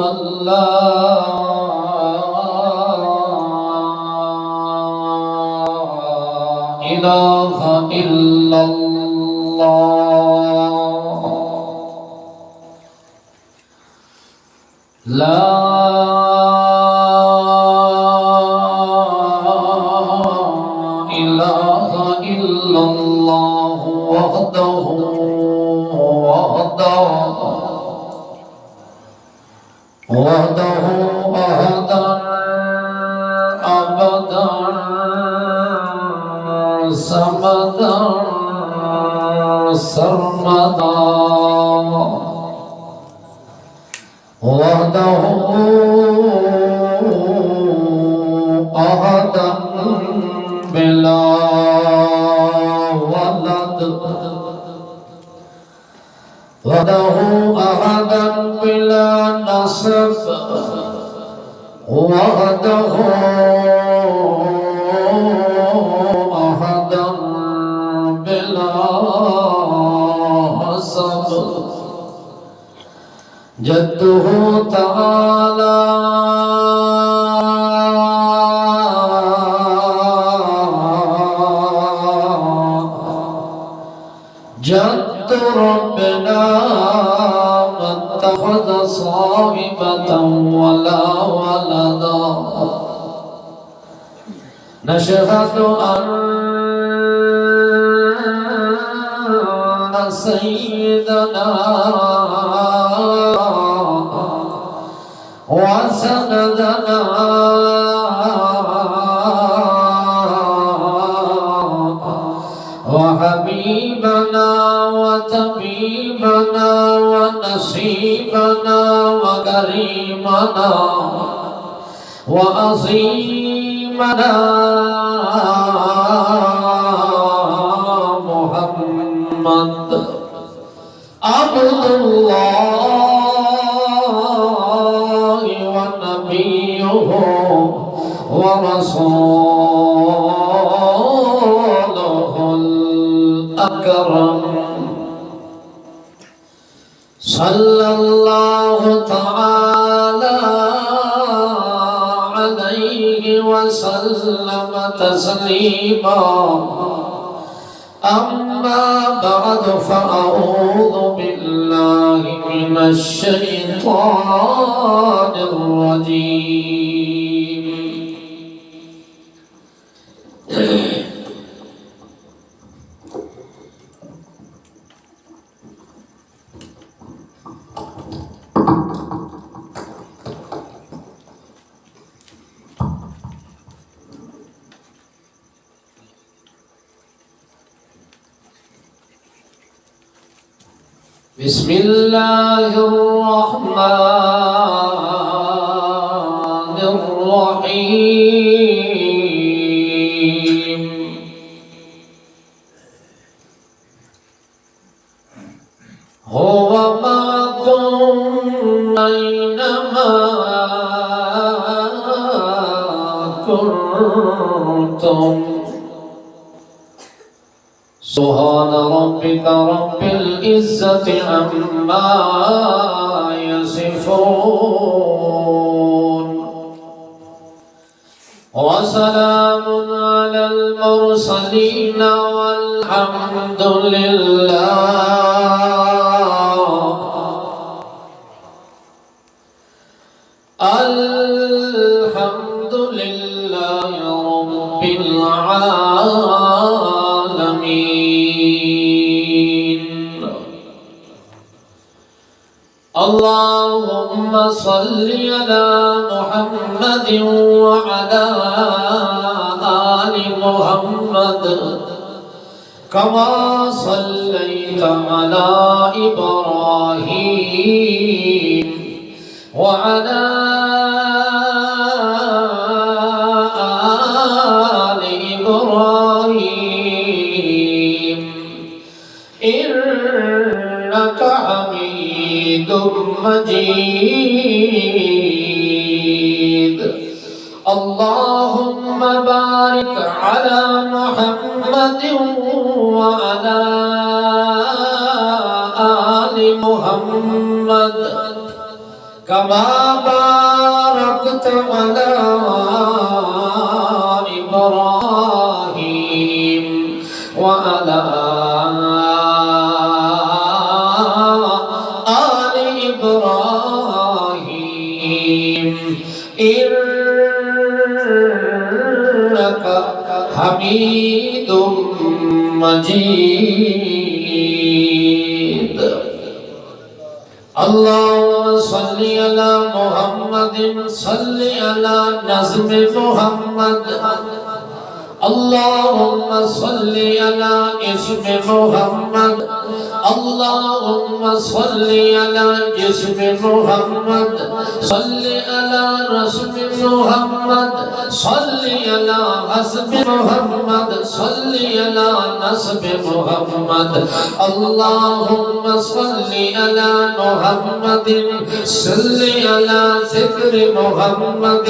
أن لا إله إلا الله لا إله إلا الله وحده أحدا أبدا صمدا سرمدا وحده أحدا بلا ولد وحده أحدا بلا نسب وحده أحدا بلا حسب جده تعالى جد ربنا ما اتخذ صاحبة ولا ولدا نشهد أن سيدنا وسندنا وحبيبنا وطبيبنا ونصيبنا وكريمنا وعظيمنا محمد عبد الله ونبيه ورسوله الأكرم صلى الله تعالى عليه وسلم تسليما أما بعد فأعوذ بالله من الشيطان الرجيم بسم الله الرحمن الرحيم هو معكم أينما كنتم سبحان ربك رب العزة عما يصفون وسلام على المرسلين والحمد لله رب العالمين. اللهم صل على محمد وعلى آل محمد كما صليت على إبراهيم وعلى آل إبراهيم إنك حميد مجيد. اللهم بارك على محمد وعلى آل محمد كما باركت على إبراهيم وعلى آل إبراهيم إنك حميد مجيد. اللهم صل على محمد صل على نظم محمد. اللهم صل على اسم محمد. اللهم صل على جسم محمد. صل على رسم محمد. صل على حسب محمد. صل على نسب محمد. اللهم صل على محمد. صل على ذكر محمد.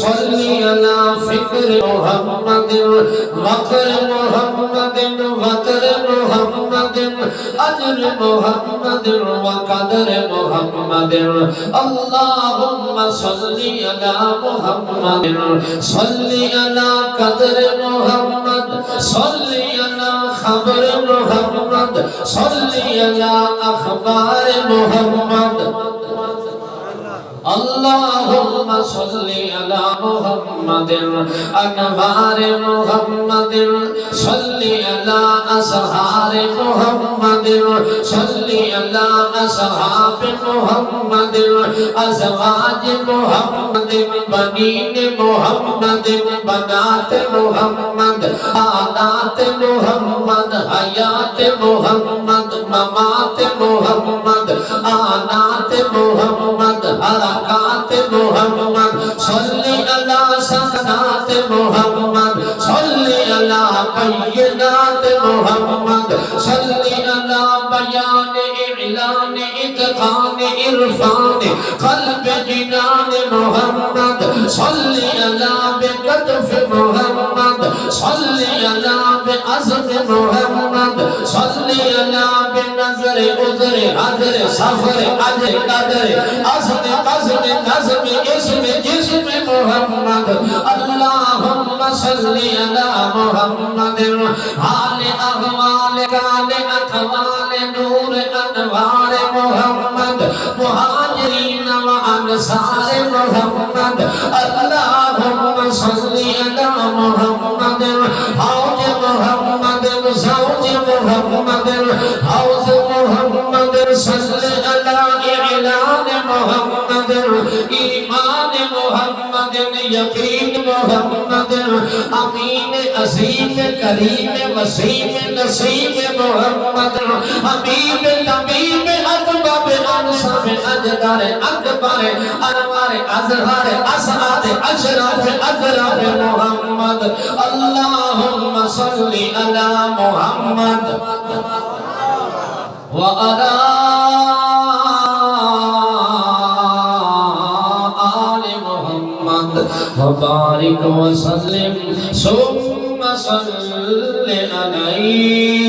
صل على فكر محمد. مكر محمد وتر محمد أجر محمد وقدر محمد. اللهم صل على محمد. صل على قدر محمد. صل على خبر محمد. صل على أخبار محمد. اللهم صل على محمد أنوار محمد. صل على أسرار محمد. صل على أصحاب محمد. أزواج محمد بنين محمد بنات محمد آلات محمد حيات محمد ممات محمد آلات محمد حركات محمد. صل على سكنات محمد. صل على بينات محمد. صل على بيان إعلان إتقان إرفان قلب جنان محمد. صل على بكتف محمد. صل على بأزم محمد. صل على بنظر عذر عذر سفر عذر قدر أزم قزم نزم اسم جسم محمد. اللهم صل على محمد. حال أهوال كال أكوال نور أنوار محمد. مهاجرين وأنصار محمد. اللهم صل على محمد. حوض محمد زوج محمد حوض محمد. صل على إعلان محمد. إيمان محمد يقين محمد. أمين عظيم كريم وسيم نسيم محمد. حبيب طبيب أطبب أنصب أجدار أكبر أنوار أزهار أسعد أشرف أذرف محمد. اللهم صل على محمد وعلى آل محمد وبارك وسلم ثم صل عليه